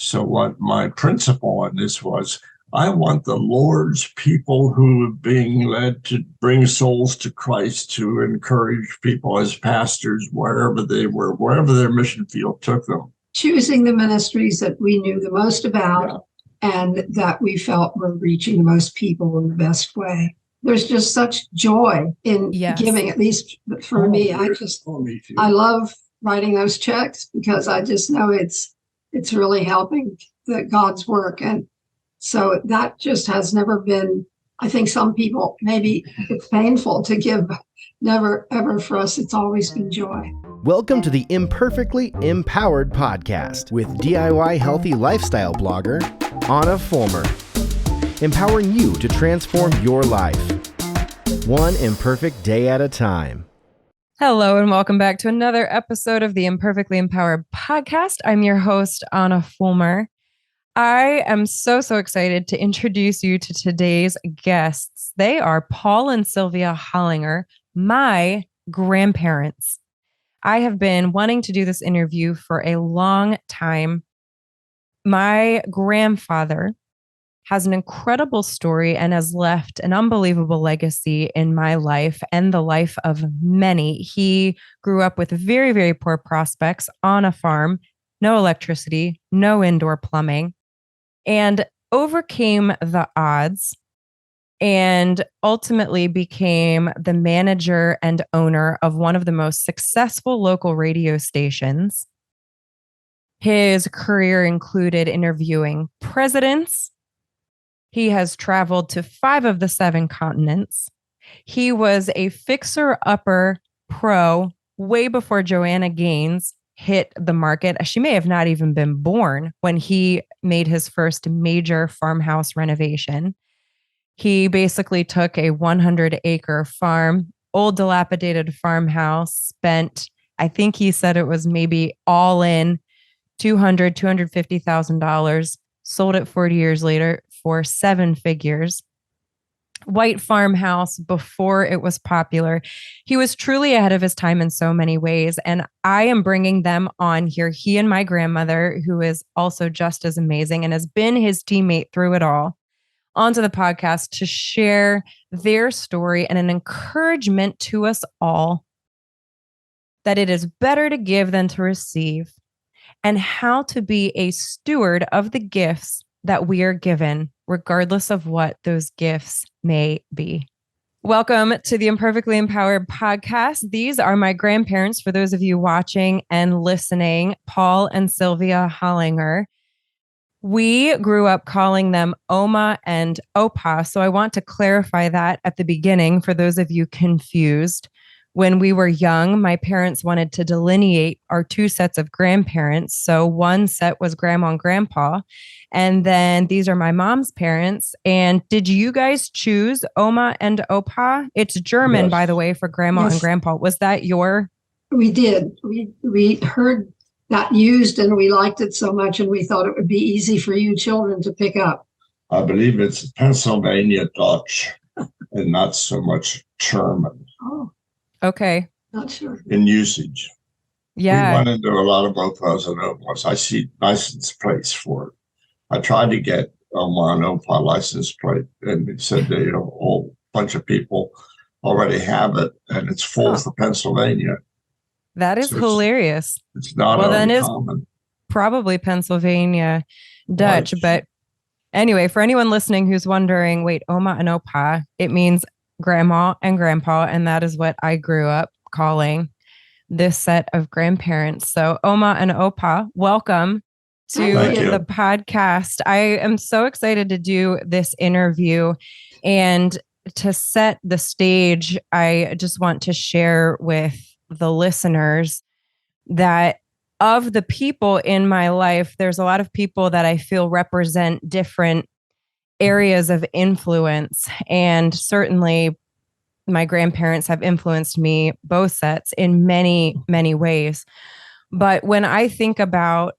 So what my principle on this was, I want the Lord's people who are being led to bring souls to Christ, to encourage people as pastors, wherever they were, wherever their mission field took them. Choosing the ministries that we knew the most about and that we felt were reaching the most people in the best way. There's just such joy in giving, at least for me. I love writing those checks because I just know it's really helping God's work. And so that just has never been, I think some people, maybe it's painful to give, never, ever. For us, it's always been joy. Welcome to the Imperfectly Empowered podcast with DIY healthy lifestyle blogger, Ahna Fulmer. Empowering you to transform your life, one imperfect day at a time. Hello, and welcome back to another episode of the Imperfectly Empowered podcast. I'm your host, Ahna Fulmer. I am so excited to introduce you to today's guests. They are Paul and Sylvia Hollinger, my grandparents. I have been wanting to do this interview for a long time. My grandfather has an incredible story and has left an unbelievable legacy in my life and the life of many. He grew up with very, very poor prospects on a farm, no electricity, no indoor plumbing, and overcame the odds and ultimately became the manager and owner of one of the most successful local radio stations. His career included interviewing presidents. He has traveled to 5 of the 7 continents. He was a fixer-upper pro way before Joanna Gaines hit the market. She may have not even been born when he made his first major farmhouse renovation. He basically took a 100-acre farm, old dilapidated farmhouse, spent, I think he said it was maybe all in $250,000, sold it 40 years later for 7 figures. White farmhouse before it was popular. He was truly ahead of his time in so many ways. And I am bringing them on here. He and my grandmother, who is also just as amazing and has been his teammate through it all, onto the podcast to share their story and an encouragement to us all that it is better to give than to receive, and how to be a steward of the gifts that we are given, regardless of what those gifts may be. Welcome to the Imperfectly Empowered podcast. These are my grandparents, for those of you watching and listening, Paul and Sylvia Hollinger. We grew up calling them Oma and Opa, so I want to clarify that at the beginning for those of you confused. When we were young, my parents wanted to delineate our 2 sets of grandparents. So one set was Grandma and Grandpa, and then these are my mom's parents. And did you guys choose Oma and Opa? It's German, yes, by the way, for Grandma and Grandpa. Was that your? We did. We heard that used and we liked it so much, and we thought it would be easy for you children to pick up. I believe it's Pennsylvania Dutch and not so much German. Oh, okay. Not sure. In usage. Yeah. We went into a lot of Opas and Opas. I see license plates for it. I tried to get one Opa license plate, and it said that, a whole bunch of people already have it, and it's full for Pennsylvania. That is hilarious. It's not uncommon. It's probably Pennsylvania Dutch, right. But anyway, for anyone listening who's wondering, wait, Oma and Opa, it means Grandma and Grandpa, and that is what I grew up calling this set of grandparents. So Oma and Opa, welcome to the podcast. I am so excited to do this interview, and to set the stage, I just want to share with the listeners that of the people in my life, there's a lot of people that I feel represent different areas of influence. And certainly my grandparents have influenced me, both sets, in many, many ways. But when I think about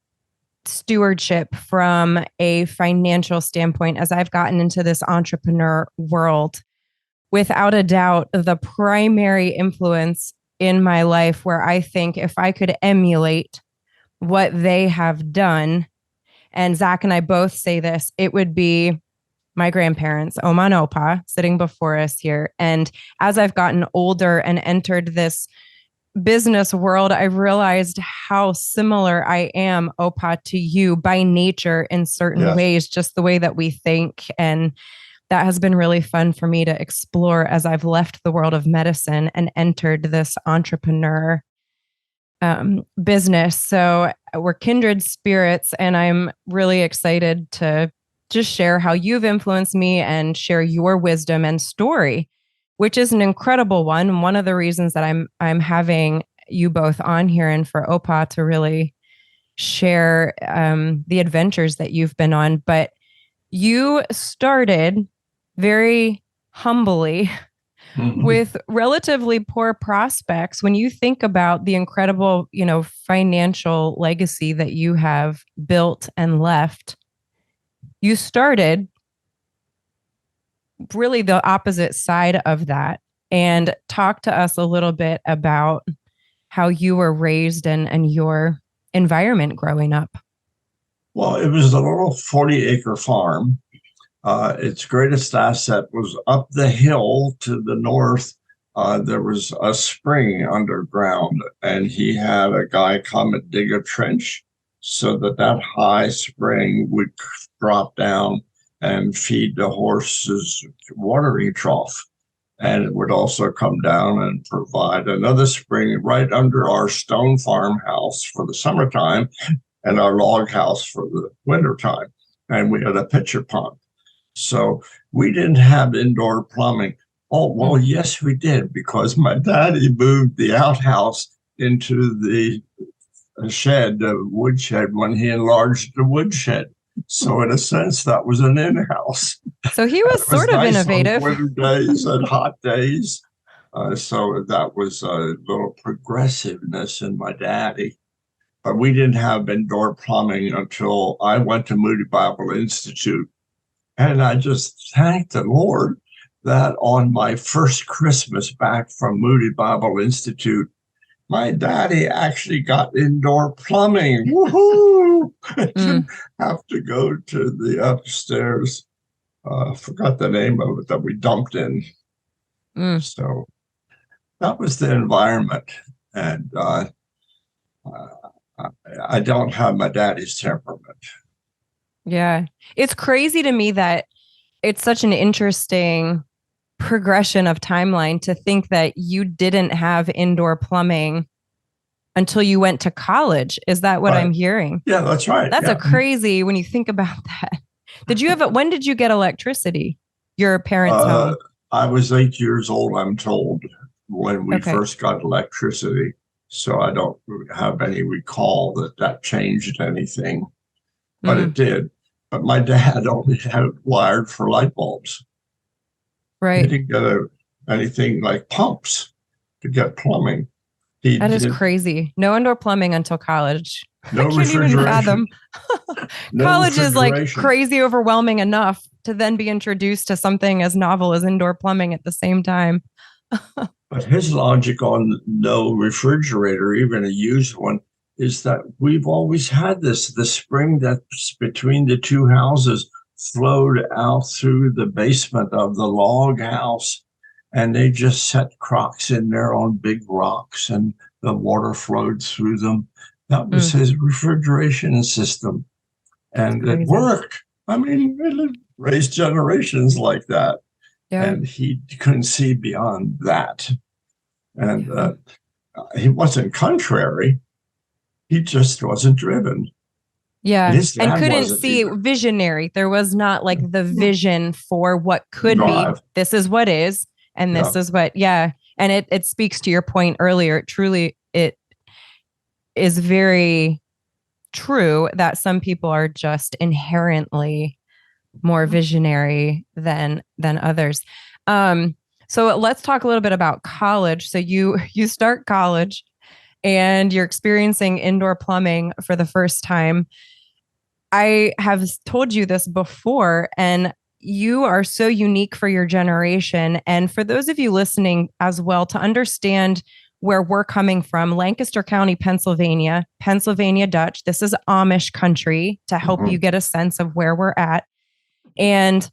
stewardship from a financial standpoint, as I've gotten into this entrepreneur world, without a doubt, the primary influence in my life where I think if I could emulate what they have done, and Zach and I both say this, it would be my grandparents, Oma and Opa, sitting before us here. And as I've gotten older and entered this business world, I've realized how similar I am, Opa, to you by nature in certain ways, just the way that we think. And that has been really fun for me to explore as I've left the world of medicine and entered this entrepreneur business. So we're kindred spirits, and I'm really excited to just share how you've influenced me and share your wisdom and story, which is an incredible one. One of the reasons that I'm having you both on here, and for Opa to really share the adventures that you've been on. But you started very humbly with relatively poor prospects. When you think about the incredible, financial legacy that you have built and left, you started really the opposite side of that. And talk to us a little bit about how you were raised and your environment growing up. Well, it was a little 40-acre farm. Its greatest asset was up the hill to the north. There was a spring underground, and he had a guy come and dig a trench so that high spring would drop down and feed the horses' watering trough. And it would also come down and provide another spring right under our stone farmhouse for the summertime and our log house for the wintertime. And we had a pitcher pond. So we didn't have indoor plumbing. Oh, well, yes, we did, because my daddy moved the outhouse into the shed, the woodshed, when he enlarged the woodshed. So in a sense, that was an in-house. So he was sort of nice innovative. On winter days and hot days. So that was a little progressiveness in my daddy. But we didn't have indoor plumbing until I went to Moody Bible Institute. And I just thanked the Lord that on my first Christmas back from Moody Bible Institute, my daddy actually got indoor plumbing. Woohoo! Didn't have to go to the upstairs. Forgot the name of it that we dumped in. So that was the environment. And I don't have my daddy's temperament. Yeah. It's crazy to me that it's such an interesting progression of timeline to think that you didn't have indoor plumbing until you went to college. Is that what I'm hearing? Yeah, that's right. That's a crazy when you think about that. When did you get electricity? Your parents' home? I was 8 years old, I'm told, when we first got electricity. So I don't have any recall that changed anything, but it did. But my dad only had it wired for light bulbs. Right. He didn't get anything like pumps to get plumbing. That is crazy. No indoor plumbing until college. No I can't even fathom. College is like crazy overwhelming enough to then be introduced to something as novel as indoor plumbing at the same time. But his logic on no refrigerator, even a used one, is that we've always had this. The spring that's between the two houses flowed out through the basement of the log house, and they just set crocks in there on big rocks, and the water flowed through them. That was his refrigeration system, and it worked. I mean, it raised generations like that, and he couldn't see beyond that. And he wasn't contrary. He just wasn't driven. Yeah. And couldn't see visionary. There was not like the vision for what could be. This is what is. And this is what, And it speaks to your point earlier. It is very true that some people are just inherently more visionary than others. So let's talk a little bit about college. So you start college and you're experiencing indoor plumbing for the first time. I have told you this before, and you are so unique for your generation. And for those of you listening as well, to understand where we're coming from, Lancaster County, Pennsylvania, Pennsylvania Dutch. This is Amish country to help you get a sense of where we're at. And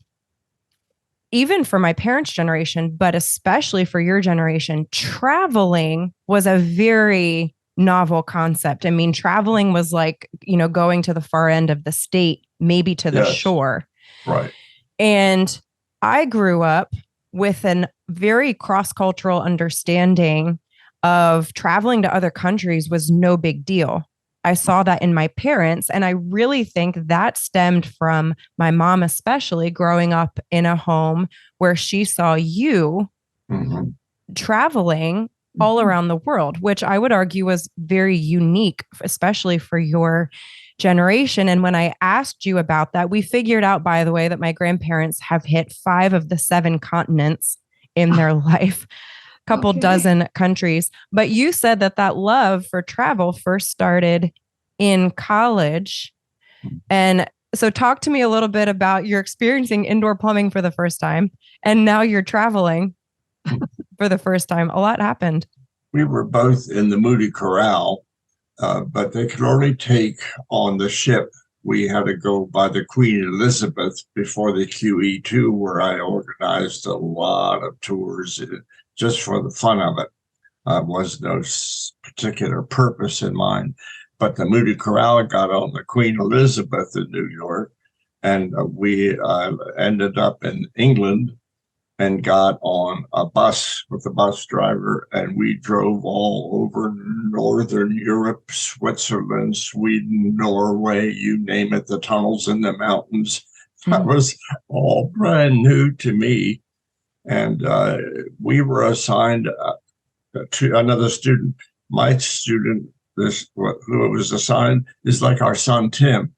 even for my parents' generation, but especially for your generation, traveling was a very novel concept. I mean, traveling was like, going to the far end of the state, maybe to the shore. Right. And I grew up with a very cross-cultural understanding of traveling to other countries was no big deal. I saw that in my parents, and I really think that stemmed from my mom, especially growing up in a home where she saw you traveling all around the world, which I would argue was very unique, especially for your generation. And when I asked you about that, we figured out, by the way, that my grandparents have hit 5 of the 7 continents in their life. Couple dozen countries. But you said that love for travel first started in college. And so talk to me a little bit about you're experiencing indoor plumbing for the first time, and now you're traveling for the first time. A lot happened. We were both in the Moody Corral, but they could only take on the ship. We had to go by the Queen Elizabeth before the QE2, where I organized a lot of tours just for the fun of it. Was no particular purpose in mind. But the Moody Corral got on the Queen Elizabeth in New York, and we ended up in England and got on a bus with the bus driver, and we drove all over Northern Europe, Switzerland, Sweden, Norway, you name it, the tunnels in the mountains. That was all brand new to me. And we were assigned to another student. My student, who was assigned, is like our son Tim,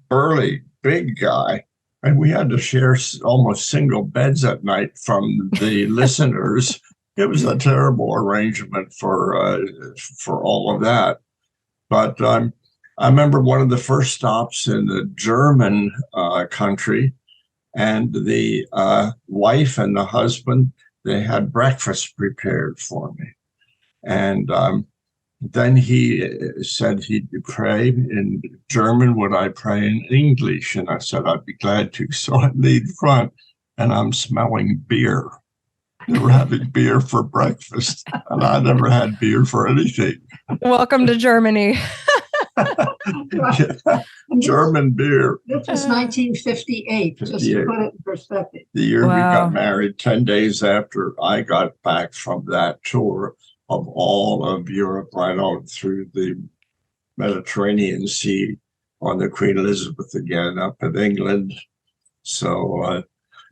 burly, big guy. And we had to share almost single beds at night from the listeners. It was a terrible arrangement for all of that. But I remember one of the first stops in the German country, and the wife and the husband, they had breakfast prepared for me. And then he said he'd pray in German. Would I pray in English? And I said, I'd be glad to. So I lead front, and I'm smelling beer. They were having beer for breakfast, and I never had beer for anything. Welcome to Germany. German beer. This was 1958, just to put it in perspective. The year we got married, 10 days after I got back from that tour of all of Europe, right on through the Mediterranean Sea, on the Queen Elizabeth again, up in England. So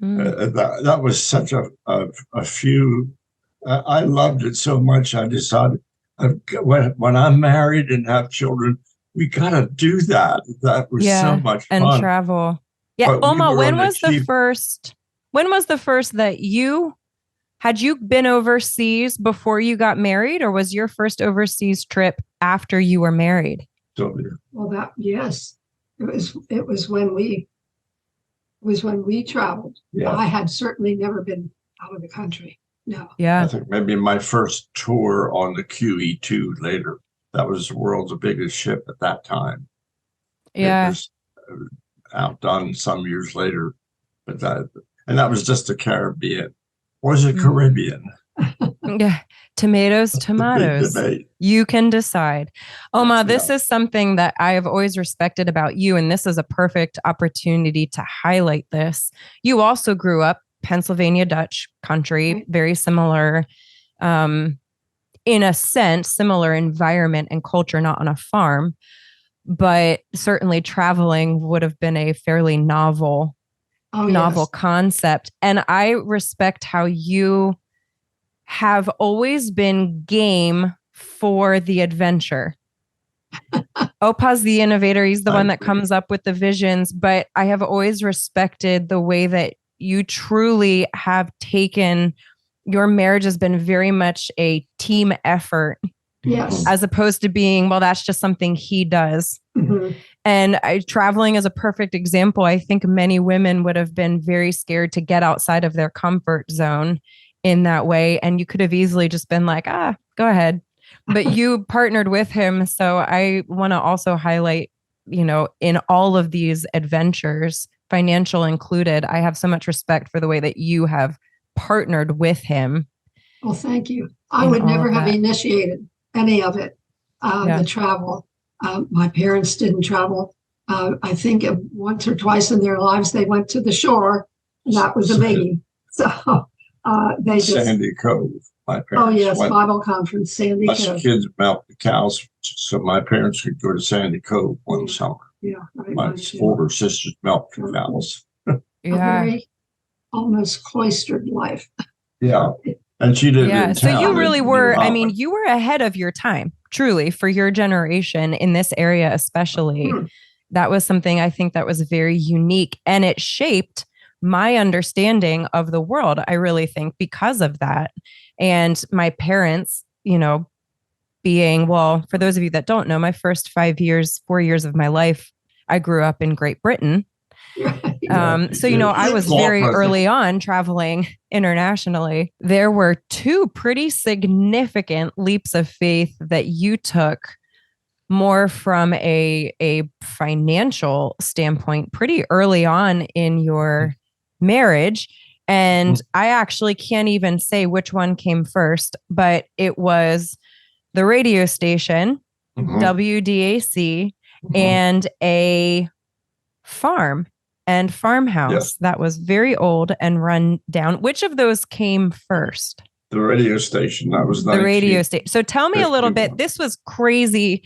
that was such a few. I loved it so much. I decided when I'm married and have children, we got to do that. That was so much fun. And travel. Yeah. Oma, when was the first that had you been overseas before you got married, or was your first overseas trip after you were married? Sylvia. Well, yes, it was when we traveled. Yeah. I had certainly never been out of the country. No. Yeah. I think maybe my first tour on the QE2 later. That was the world's biggest ship at that time. Yeah. It was outdone some years later, but that was just the Caribbean. Or was it Caribbean? Yeah. Tomatoes. You can decide. Oma, this is something that I have always respected about you, and this is a perfect opportunity to highlight this. You also grew up Pennsylvania Dutch country, very similar, in a sense, similar environment and culture, not on a farm, but certainly traveling would have been a fairly novel concept. And I respect how you have always been game for the adventure. Opa's the innovator. He's the one that comes up with the visions, but I have always respected the way that you truly have taken your marriage has been very much a team effort. Yes. As opposed to being, well, that's just something he does. Mm-hmm. And traveling is a perfect example. I think many women would have been very scared to get outside of their comfort zone in that way. And you could have easily just been like, go Go ahead. But you partnered with him. So I want to also highlight, in all of these adventures, financial included, I have so much respect for the way that you have partnered with him. Well, thank you. I would never have initiated any of it, the travel. My parents didn't travel. I think once or twice in their lives, they went to the shore, and that was a biggie. So they just... Sandy Cove. My parents oh, yes, Bible conference, Sandy Cove. Us kids milked the cows so my parents could go to Sandy Cove one summer. Yeah, right. My older sisters milked the cows. A very almost cloistered life. Yeah. And she didn't. Yeah. So you really were, you were ahead of your time, truly, for your generation in this area, especially. That was something I think that was very unique, and it shaped my understanding of the world, I really think, because of that. And my parents, being, well, for those of you that don't know, my first 4 years of my life, I grew up in Great Britain. So, I was very early on traveling internationally. There were two pretty significant leaps of faith that you took more from a financial standpoint pretty early on in your marriage. And I actually can't even say which one came first, but it was the radio station, WDAC, and a farm and farmhouse that was very old and run down. Which of those came first? The radio station. That was the radio station. So tell me a little bit. This was crazy.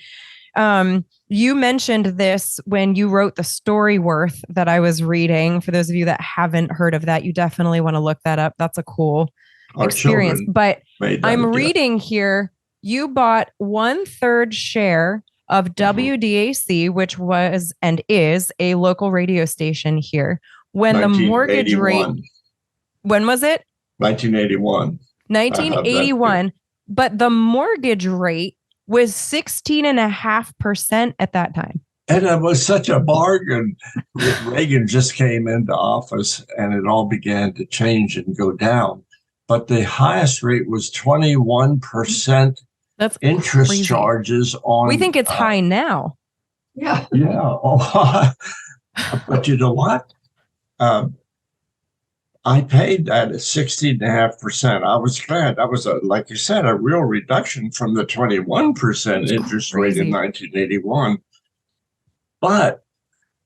You mentioned this when you wrote the story worth that I was reading. For those of you that haven't heard of that, you definitely want to look that up. That's a cool experience. But I'm reading here, you bought 1/3 share of WDAC, which was and is a local radio station here. When the mortgage rate, when was it? 1981. 1981. But the mortgage rate was 16.5% at that time. And it was such a bargain. Reagan just came into office and it all began to change and go down. But the highest rate was 21%. That's interest crazy. Charges on. We think it's high now. Yeah. Yeah. Oh, but you know what? I paid that at 16.5%. I was glad. That was, like you said, a real reduction from the 21% interest rate in 1981. But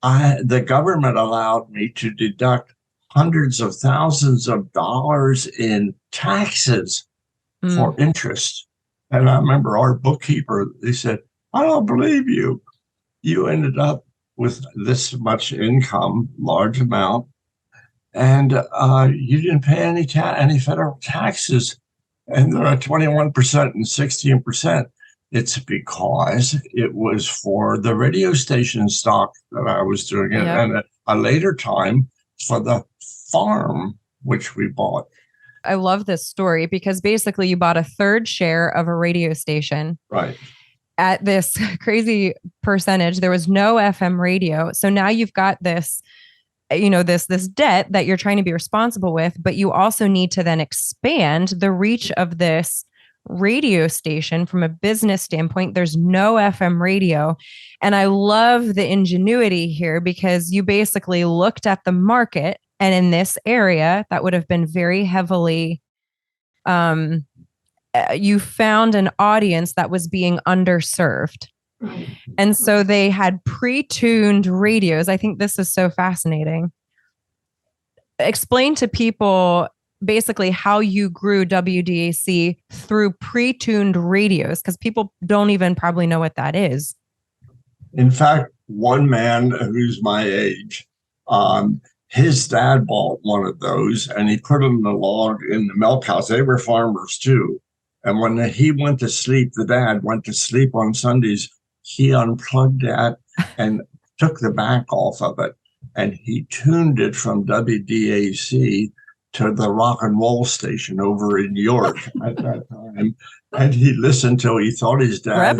the government allowed me to deduct hundreds of thousands of dollars in taxes for interest. And I remember our bookkeeper, they said, I don't believe you. You ended up with this much income, large amount, and you didn't pay any federal taxes. And they're at 21% and 16%. It's because it was for the radio station stock that I was doing it. And at a later time for the farm, which we bought. I love this story because basically you bought 1/3 share of a radio station. Right. At this crazy percentage. There was no FM radio. So now you've got this, this debt that you're trying to be responsible with, but you also need to then expand the reach of this radio station from a business standpoint. There's no FM radio. And I love the ingenuity here because you basically looked at the market. And in this area, that would have been very heavily, you found an audience that was being underserved. And so they had pre-tuned radios. I think this is so fascinating. Explain to people basically how you grew WDAC through pre-tuned radios, because people don't even probably know what that is. In fact, one man who's my age, his dad bought one of those and he put them in the log in the milk house. They were farmers too. And when he went to sleep, the dad went to sleep on Sundays, he unplugged that and took the back off of it. And he tuned it from WDAC to the rock and roll station over in York at that time. And he listened till he thought his dad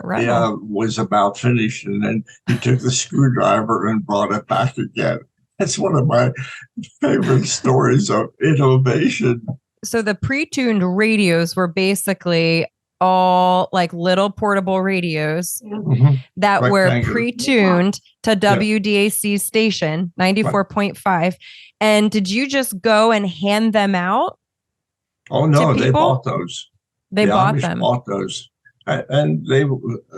was about finished. And then he took the screwdriver and brought it back again. That's one of my favorite stories of innovation. So the pre-tuned radios were basically all like little portable radios that were pre-tuned to WDAC station 94.5. And did you just go and hand them out? Oh, no, they bought those. They bought Amish them. Bought those. And they,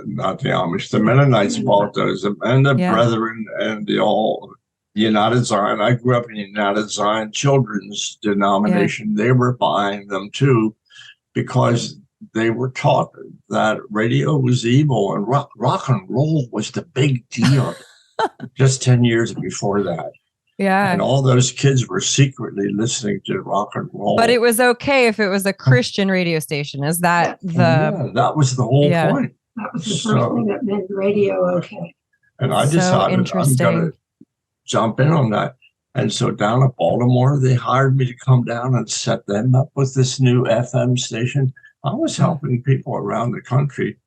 not the Amish, the Mennonites bought those, and the Brethren and the all United Zion. I grew up in United Zion Children's denomination. They were buying them too, because they were taught that radio was evil and rock and roll was the big deal just 10 years before that. Yeah. And all those kids were secretly listening to rock and roll. But it was okay if it was a Christian radio station. Is that that was the whole point. That was the first thing that made radio okay. And I decided I'm going to jump in on that. And so down at Baltimore, they hired me to come down and set them up with this new FM station. I was helping people around the country.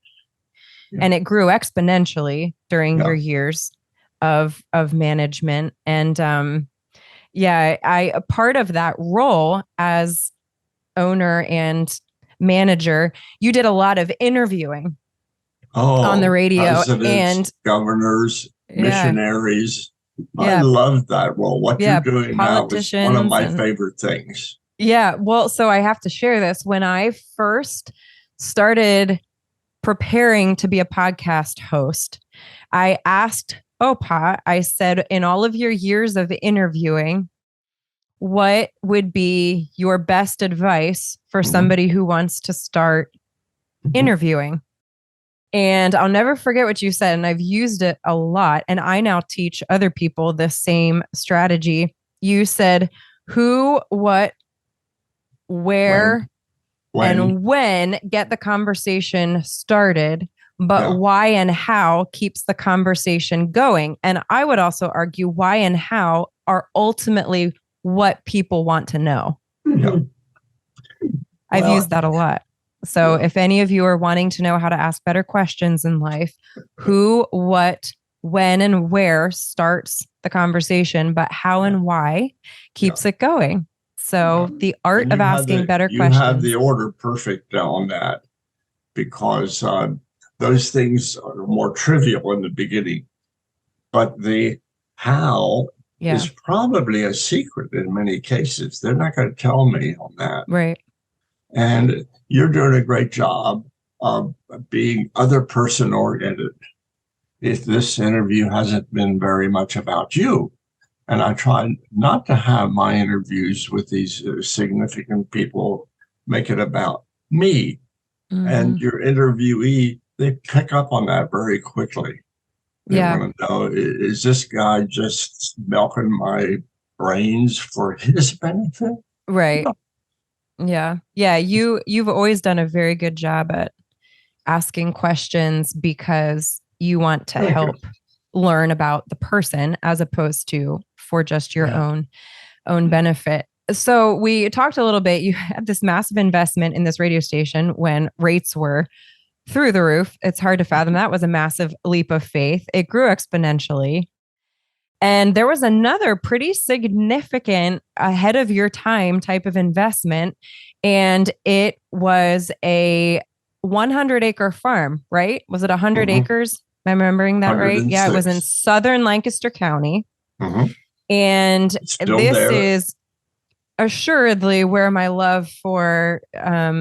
And it grew exponentially during your years of management. And a part of that role as owner and manager, you did a lot of interviewing on the radio, and governors, missionaries. I love that role. What you're doing now is one of my favorite things. Yeah. Well, so I have to share this. When I first started preparing to be a podcast host, I asked Opa, I said, in all of your years of interviewing, what would be your best advice for somebody who wants to start interviewing? And I'll never forget what you said. And I've used it a lot. And I now teach other people the same strategy. You said who, what, where, and when get the conversation started, but why and how keeps the conversation going. And I would also argue why and how are ultimately what people want to know. I've used that a lot. So if any of you are wanting to know how to ask better questions in life, who, what, when, and where starts the conversation, but how and why keeps it going. So the art of asking better questions. You have the order perfect on that, because those things are more trivial in the beginning, but the how is probably a secret in many cases. They're not going to tell me on that. Right. And you're doing a great job of being other person oriented. If this interview hasn't been very much about you, and I try not to have my interviews with these significant people make it about me. And your interviewee, they pick up on that very quickly. They want to know, is this guy just milking my brains for his benefit? Right. Yeah. You've always done a very good job at asking questions because you want to help learn about the person as opposed to for just your own benefit. So we talked a little bit, you had this massive investment in this radio station when rates were through the roof. It's hard to fathom. That was a massive leap of faith. It grew exponentially. And there was another pretty significant ahead of your time type of investment. And it was a 100-acre farm, right? Was it 100 acres? Am I remembering that right? Yeah, it was in southern Lancaster County. And this is assuredly where my love for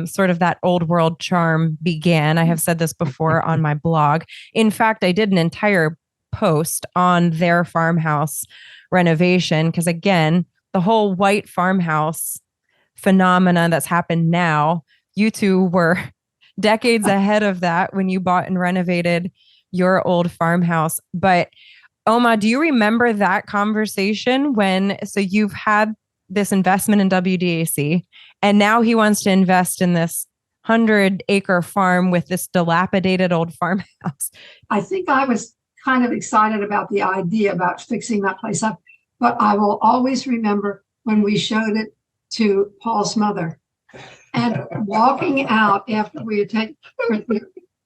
sort of that old world charm began. I have said this before on my blog. In fact, I did an entire post on their farmhouse renovation because, again, the whole white farmhouse phenomena that's happened now, you two were decades ahead of that when you bought and renovated your old farmhouse. But Oma, do you remember that conversation so you've had this investment in WDAC and now he wants to invest in this 100-acre farm with this dilapidated old farmhouse? I think I was kind of excited about the idea about fixing that place up, but I will always remember when we showed it to Paul's mother and walking out after we had taken her,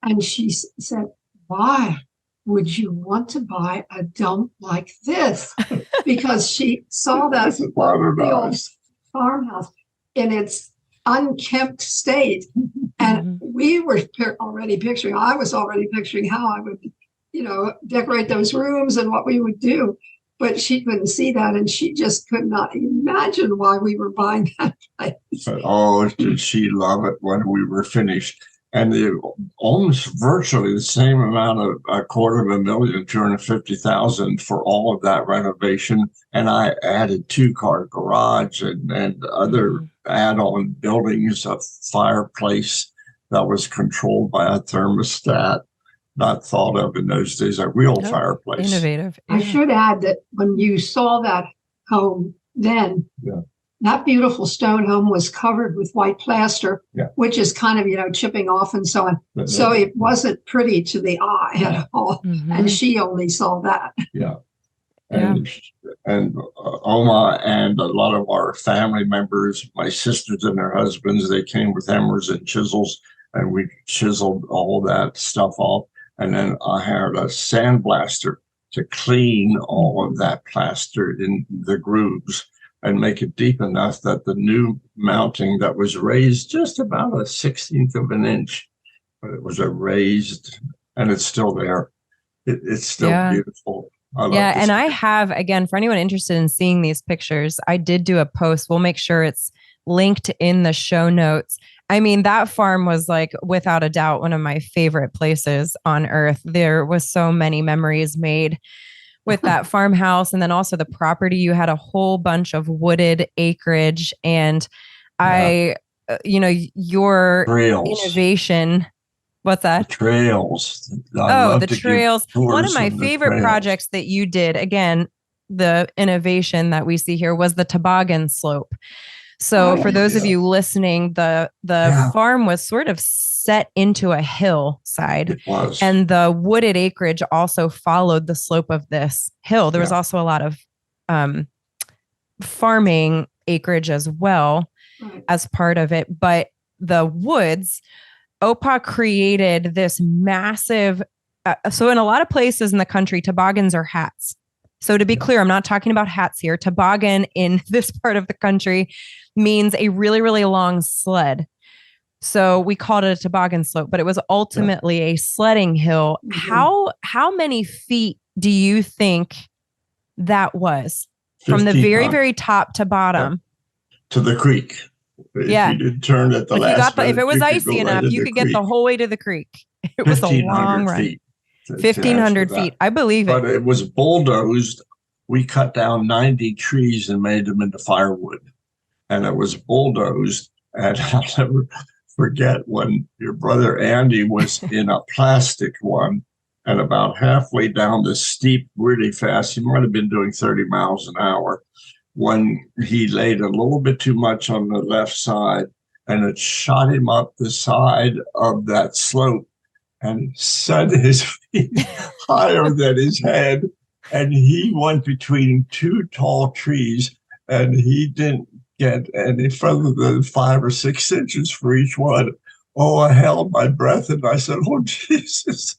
and she said, "Why would you want to buy a dump like this?" Because she saw that the old farmhouse in its unkempt state. And we were already picturing, I was already picturing how I would, decorate those rooms and what we would do. But she couldn't see that, and she just could not imagine why we were buying that place. But, did she love it when we were finished. And almost virtually the same amount of $250,000, $250,000 for all of that renovation. And I added 2-car garage and other add-on buildings, a fireplace that was controlled by a thermostat, not thought of in those days, a real fireplace. Innovative. I should add that when you saw that home then, that beautiful stone home was covered with white plaster, which is kind of, chipping off and so on. So it wasn't pretty to the eye at all. And she only saw that. Yeah. And Oma and a lot of our family members, my sisters and their husbands, they came with hammers and chisels, and we chiseled all that stuff off. And then I had a sandblaster to clean all of that plaster in the grooves and make it deep enough that the new mounting that was raised just about 1/16 of an inch, but it was a raised, and it's still there. It's still beautiful. And I have, again, for anyone interested in seeing these pictures, I did do a post. We'll make sure it's linked in the show notes. I mean, that farm was without a doubt, one of my favorite places on earth. There was so many memories made with that farmhouse. And then also the property, you had a whole bunch of wooded acreage, and your innovation. What's that? The trails. The trails. One of my favorite projects that you did, again, the innovation that we see here was the toboggan slope. So for those of you listening, the farm was sort of set into a hillside. It was. And the wooded acreage also followed the slope of this hill. There was also a lot of farming acreage as well as part of it. But the woods, OPA created this massive, so in a lot of places in the country, toboggans are hats. So to be clear, I'm not talking about hats here. Toboggan in this part of the country means a really, really long sled. So we called it a toboggan slope, but it was ultimately a sledding hill. How many feet do you think that was from the very, very top to bottom? To the creek. If you did turn at the last minute, if it was icy enough, you could get the whole way to the creek. It was a long run. 1,500 feet. I believe it. But it was bulldozed. We cut down 90 trees and made them into firewood. And it was bulldozed. And I'll never forget when your brother Andy was in a plastic one, and about halfway down the steep really fast, he might have been doing 30 miles an hour, when he laid a little bit too much on the left side, and it shot him up the side of that slope and set his feet higher than his head. And he went between 2 tall trees, and he didn't get any further than 5 or 6 inches for each one. Oh, I held my breath, and I said, "Oh, Jesus,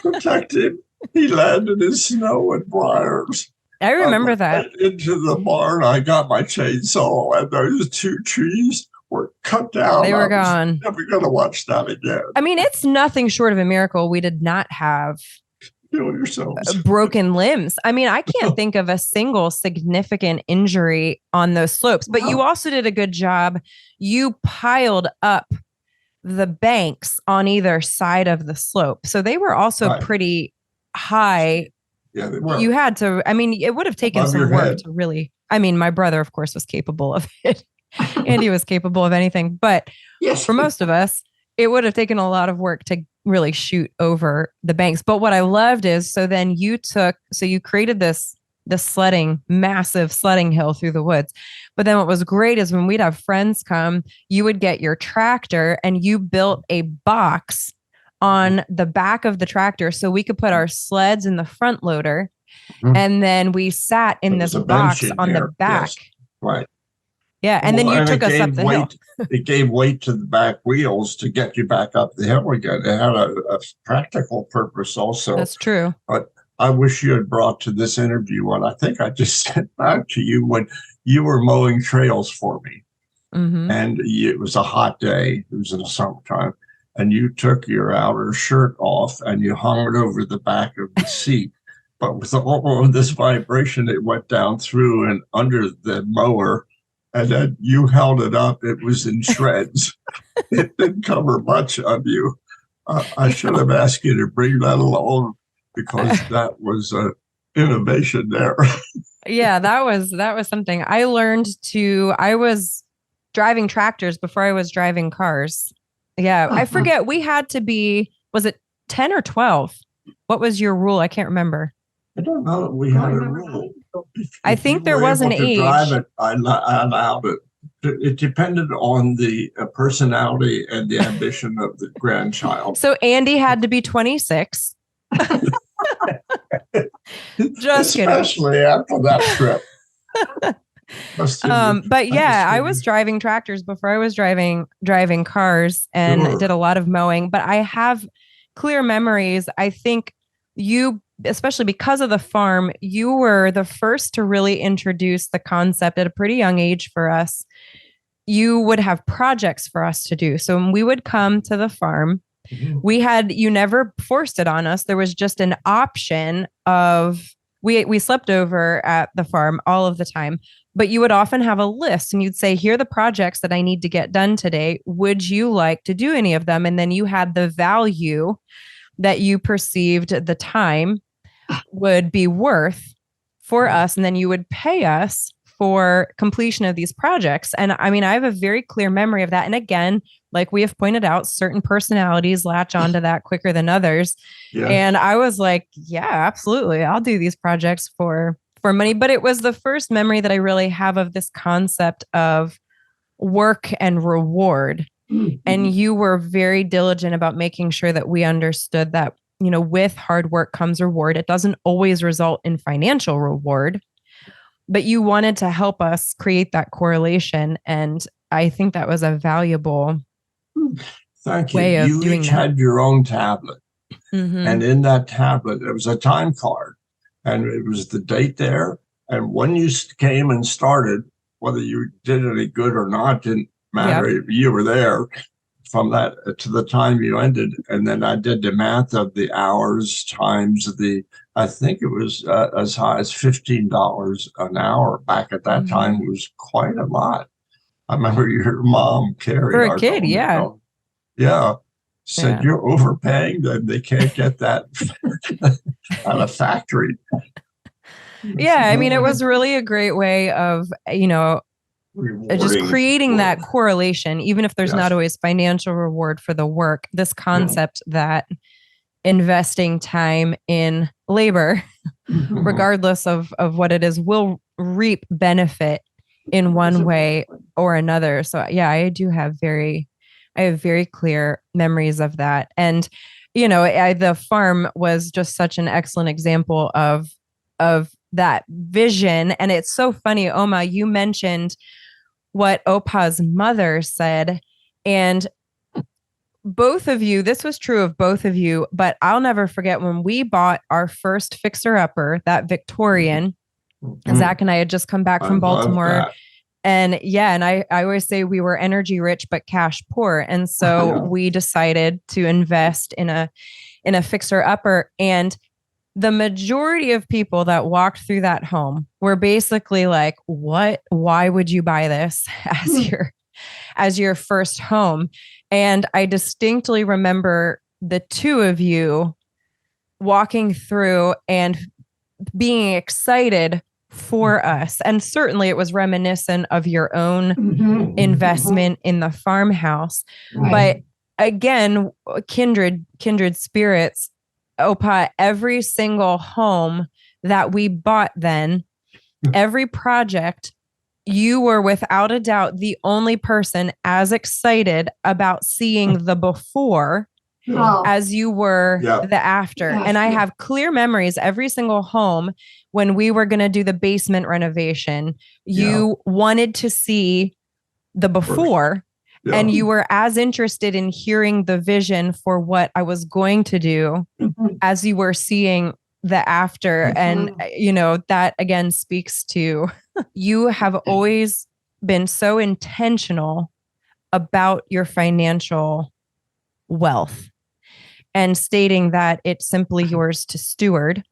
protect him." He landed in snow and briars. I remember that. Into the barn, I got my chainsaw, and those 2 trees were cut down. They were gone. Never going to watch that again. I mean, it's nothing short of a miracle we did not have broken limbs. I mean, I can't think of a single significant injury on those slopes, but you also did a good job. You piled up the banks on either side of the slope. So they were also pretty high. Yeah, they were. You had to, I mean, it would have taken some work to really, I mean, my brother, of course, was capable of it. Andy was capable of anything, but for most of us, it would have taken a lot of work to really shoot over the banks. But what I loved is, so then you created this massive sledding hill through the woods. But then what was great is when we'd have friends come, you would get your tractor and you built a box on the back of the tractor so we could put our sleds in the front loader. And then we sat in this box on the back. Yes. Right. Yeah. And then you took us up the hill. It gave weight to the back wheels to get you back up the hill again. It had a practical purpose also. That's true. But I wish you had brought to this interview what I think I just sent back to you when you were mowing trails for me. And it was a hot day. It was in the summertime. And you took your outer shirt off and you hung it over the back of the seat. But with all of this vibration, it went down through and under the mower. And then you held it up. It was in shreds. It didn't cover much of you. I should have asked you to bring that along because that was an innovation there. Yeah, that was something I learned I was driving tractors before I was driving cars. Yeah, I forget. We had to be, was it 10 or 12? What was your rule? I can't remember. I don't know that we had a rule. I think there was an age. Drive it, I allowed it. It depended on the personality and the ambition of the grandchild. So Andy had to be 26. Just kidding. Especially after that trip. But yeah, I was driving tractors before I was driving cars and did a lot of mowing. But I have clear memories. I think you, especially because of the farm, you were the first to really introduce the concept at a pretty young age for us. You would have projects for us to do. So when we would come to the farm, you never forced it on us. There was just an option of, we slept over at the farm all of the time, but you would often have a list and you'd say, here are the projects that I need to get done today. Would you like to do any of them? And then you had the value that you perceived the time would be worth for us. And then you would pay us for completion of these projects. And I mean, I have a very clear memory of that. And again, like we have pointed out, certain personalities latch onto that quicker than others. Yeah. And I was like, yeah, absolutely. I'll do these projects for money. But it was the first memory that I really have of this concept of work and reward. And you were very diligent about making sure that we understood that, you know, with hard work comes reward. It doesn't always result in financial reward, but you wanted to help us create that correlation. And I think that was a valuable Thank you. way of you doing each that. had your own tablet. And in that tablet, there was a time card and it was the date there. And when you came and started, whether you did any good or not, didn't matter. Yep. You were there from that to the time you ended. And then I did the math of the hours times I think it was as high as $15 an hour back at that time. It was quite a lot. I remember your mom, Carrie. For a kid, yeah. Said you're overpaying them. They can't get that at a factory. Yeah, I mean, it was really a great way of, you know, just creating that correlation, even if there's not always financial reward for the work, this concept that investing time in labor, regardless of what it is, will reap benefit in one way or another. So yeah, I have very clear memories of that. And, you know, the farm was just such an excellent example of that vision. And it's so funny, Oma, you mentioned what Opa's mother said, and both of you, this was true of both of you, but I'll never forget when we bought our first fixer-upper, that Victorian. Zach and I had just come back from Baltimore. And I always say we were energy rich, but cash poor. And so we decided to invest in a fixer-upper. And the majority of people that walked through that home were basically like, why would you buy this as your first home? And I distinctly remember the two of you walking through and being excited for us. And certainly it was reminiscent of your own investment in the farmhouse. But again, kindred spirits. Opa, every single home that we bought then, every project, you were without a doubt the only person as excited about seeing the before as you were the after. And I have clear memories, every single home, when we were going to do the basement renovation, you wanted to see the before. And you were as interested in hearing the vision for what I was going to do as you were seeing the after. And, you know, that again speaks to you have always been so intentional about your financial wealth and stating that it's simply yours to steward,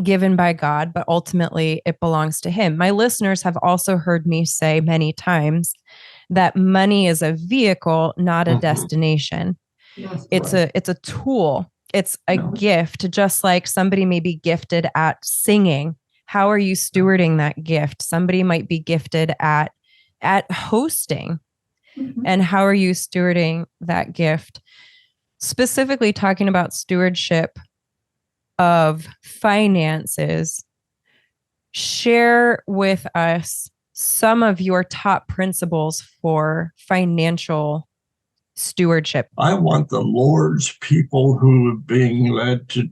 given by God, but ultimately it belongs to Him. My listeners have also heard me say many times that money is a vehicle, not a destination. Yes, it's a tool. It's a gift, just like somebody may be gifted at singing. How are you stewarding that gift? Somebody might be gifted at hosting. And how are you stewarding that gift? Specifically talking about stewardship of finances, share with us some of your top principles for financial stewardship. I want the Lord's people who are being led to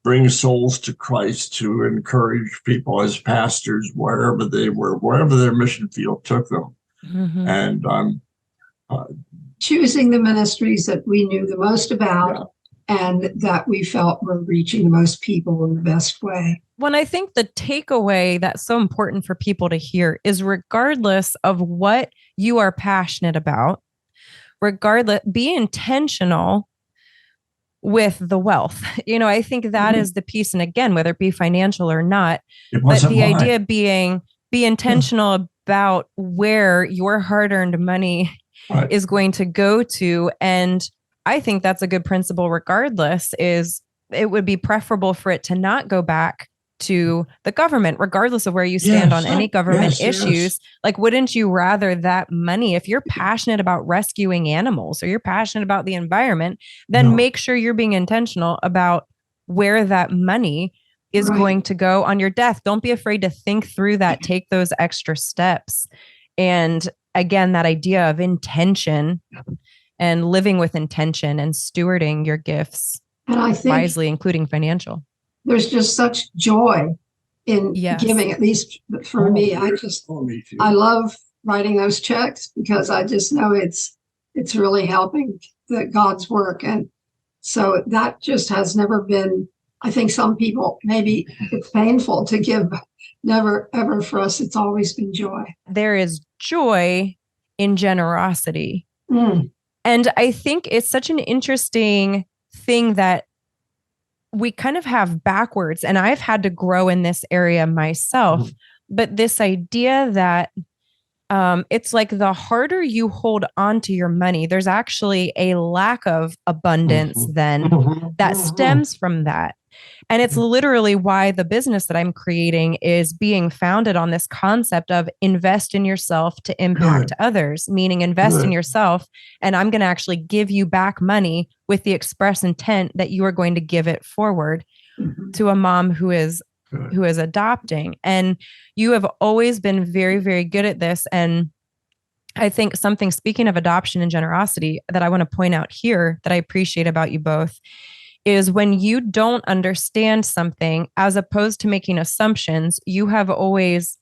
bring souls to Christ, to encourage people as pastors wherever they were, wherever their mission field took them. And I'm choosing the ministries that we knew the most about and that we felt were reaching the most people in the best way. When I think the takeaway that's so important for people to hear is, regardless of what you are passionate about, be intentional with the wealth. I think that is the piece. And again, whether it be financial or not, but the idea being, be intentional about where your hard-earned money is going to go to. And I think that's a good principle regardless. Is it would be preferable for it to not go back to the government, regardless of where you stand on any government issues. Like, wouldn't you rather that money, if you're passionate about rescuing animals or you're passionate about the environment, then make sure you're being intentional about where that money is going to go on your death. Don't be afraid to think through that, take those extra steps. And again, that idea of intention and living with intention and stewarding your gifts wisely, including financial. There's just such joy in giving, at least for me. I love writing those checks because I just know it's really helping God's work. And so that just has never been, I think some people, maybe it's painful to give, never, ever for us. It's always been joy. There is joy in generosity. And I think it's such an interesting thing that we kind of have backwards, and I've had to grow in this area myself, but this idea that it's like the harder you hold on to your money, there's actually a lack of abundance then that stems from that. And it's literally why the business that I'm creating is being founded on this concept of invest in yourself to impact others, meaning invest in yourself. And I'm going to actually give you back money with the express intent that you are going to give it forward to a mom who is adopting. And you have always been very, very good at this. And I think something, speaking of adoption and generosity, that I want to point out here that I appreciate about you both is when you don't understand something, as opposed to making assumptions, you have always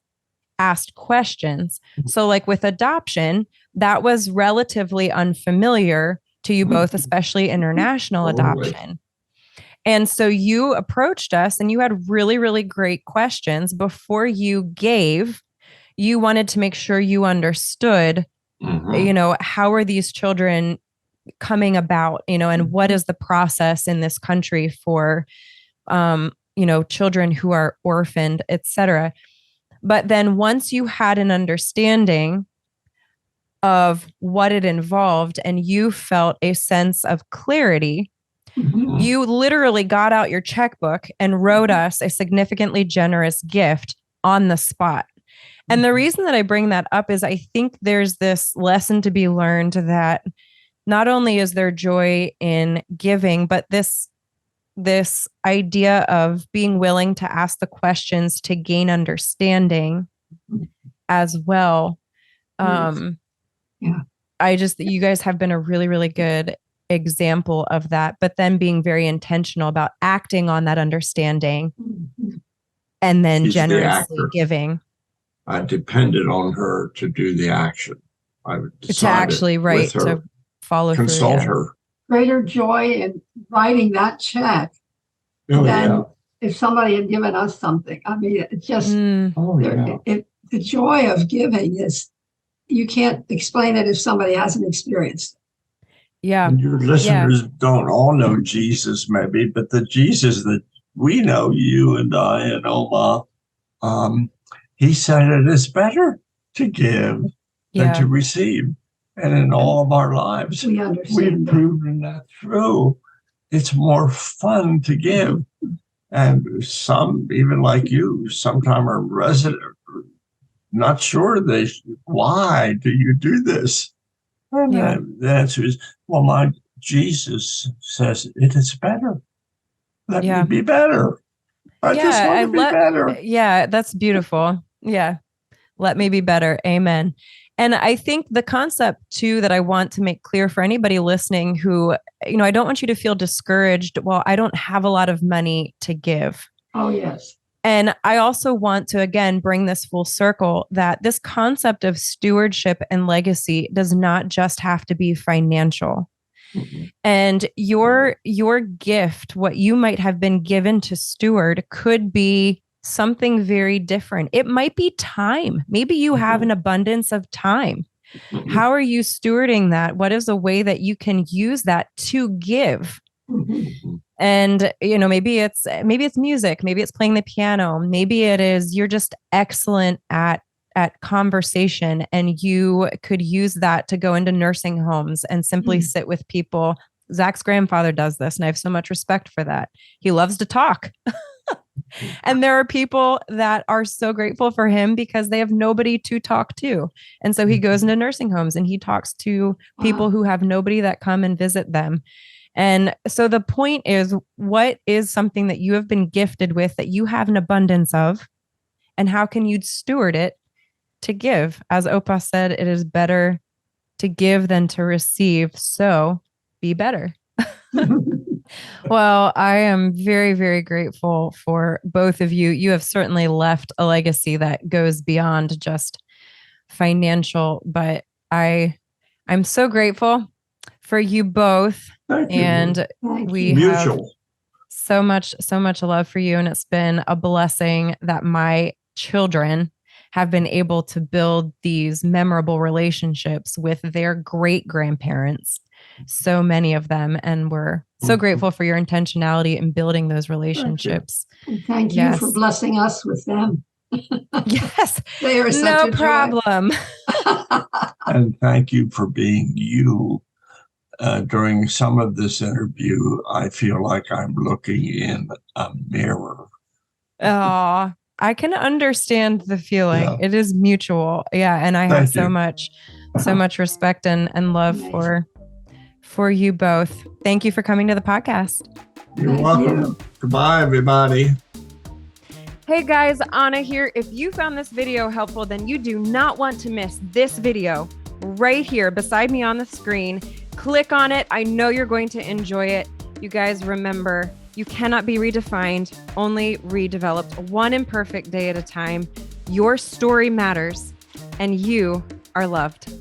asked questions. So like with adoption, that was relatively unfamiliar to you both, especially international adoption. And so you approached us and you had really, really great questions. Before you gave, you wanted to make sure you understood, how are these children coming about, and what is the process in this country for, children who are orphaned, etc. But then once you had an understanding of what it involved and you felt a sense of clarity, you literally got out your checkbook and wrote us a significantly generous gift on the spot. And the reason that I bring that up is I think there's this lesson to be learned that not only is there joy in giving, but this idea of being willing to ask the questions to gain understanding as well. You guys have been a really, really good example of that, but then being very intentional about acting on that understanding and then generously giving. I depended on her to do the action. I would to actually write, to follow through. Consult her. Greater joy in writing that check than if somebody had given us something. I mean, it just the joy of giving is, you can't explain it if somebody hasn't experienced it. Yeah. And your listeners don't all know Jesus, maybe, but the Jesus that we know, you and I and Oma, he said it is better to give than to receive. And in all of our lives, we've proven that through. It's more fun to give. And some, even like you, sometimes are resident, not sure why do you do this? And the answer is, well, my Jesus says it is better. Let me be better. I just want to be better. Yeah, that's beautiful. Yeah. Let me be better. Amen. And I think the concept too, that I want to make clear for anybody listening who, I don't want you to feel discouraged. Well, I don't have a lot of money to give. Oh, yes. And I also want to, again, bring this full circle that this concept of stewardship and legacy does not just have to be financial. Mm-hmm. And your gift, what you might have been given to steward, could be something very different. It might be time. Maybe you have an abundance of time. Mm-hmm. How are you stewarding that? What is a way that you can use that to give? Mm-hmm. And, maybe it's music, maybe it's playing the piano, maybe it is, you're just excellent at conversation, and you could use that to go into nursing homes and simply sit with people. Zach's grandfather does this, and I have so much respect for that. He loves to talk. And there are people that are so grateful for him because they have nobody to talk to. And so he goes into nursing homes and he talks to people who have nobody that come and visit them. And so the point is, what is something that you have been gifted with that you have an abundance of, and how can you steward it to give? As Opa said, it is better to give than to receive. So be better. Well, I am very, very grateful for both of you. You have certainly left a legacy that goes beyond just financial, but I'm so grateful for you both. Thank you. And we have so much love for you. And it's been a blessing that my children have been able to build these memorable relationships with their great grandparents, so many of them. And we're so grateful for your intentionality in building those relationships. Thank you for blessing us with them. Yes. They are such no problem. And thank you for being you. During some of this interview, I feel like I'm looking in a mirror. Oh, I can understand the feeling. Yeah. It is mutual. Yeah. And I have so much respect and love for you both. Thank you for coming to the podcast. You're welcome. Goodbye, everybody. Hey guys, Ahna here. If you found this video helpful, then you do not want to miss this video right here beside me on the screen. Click on it. I know you're going to enjoy it. You guys remember, you cannot be redefined, only redeveloped, one imperfect day at a time. Your story matters, and you are loved.